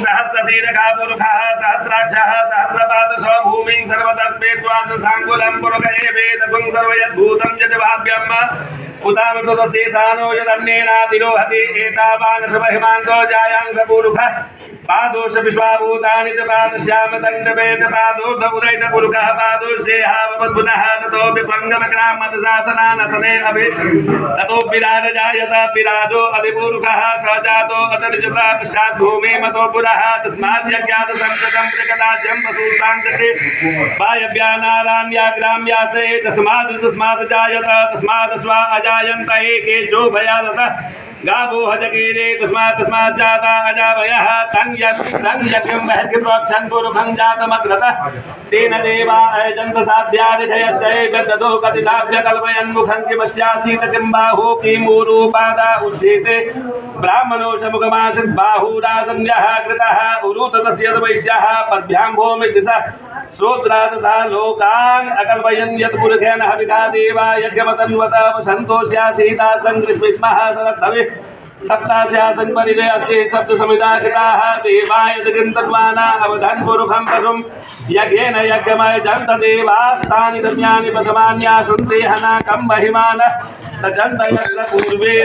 सहस्रशीर्षकापुरुषः सहस्राक्षः सहस्रपादशो भूमिं सर्वतस्मेत्वादसाङ्कुलं पुरुषे वेदपुं सर्वयद्भूतं यद्भाव्यम् उदामृतसेतानो यदन्नेनातिरोहति एतावानशमहिमान्तो जायांसपुरुषः पादोष विश्वाभूतानि च पादश्यामदण्डवेद पादोर्ध उदयित पुरुषः पादोश्चेहावमद्भुतः ततो विभङ्गमग्रामतशासनानसने अभि ततो विराजजायत विराजो अधिपुरुषः स जातो अतर्जत पश्चात् भूमि मतो पुरः तस्मात् यज्ञात् संसदं प्रकदाज्यं वसूताङ्कते वायव्यानाराण्या ग्राम्यासे तस्मात् जायत तस्मात् स्वा अजायन्त एकेशो भयादतः गावो हजकीरे तस्मात् जाता अजावयः संयज्ञं महर्षि प्रोक्षन् पुरुषं जातमग्रतः तेन देवा अयजन्त साध्यादिधयश्चैर्गदो कथिताभ्य कल्पयन् मुखं किमस्यासीत किं बाहो किमूरूपादा उच्येते ब्राह्मणोषमुखमासीत् बाहुरासन्यः कृतः उरूतस्य वैश्यः पद्भ्यां भूमिदिशः श्रोत्रादथा लोकान् अकल्पयन् यत् पुरुषेण हविता देवा यज्ञमतन्वत सन्तोष्यासीता सङ्कृष्मिष्मः सरद्धवे सप्तास्यासन् परिदे अस्ति सप्तसमिधा कृताः देवाय जगन्तर्वाणा अवधन् पुरुषं पशुं यज्ञेन यज्ञमयजन्त देवास्तानि धन्यानि प्रथमान्यासन्ते हनाकं महिमानः सजन्त यत्र पूर्वे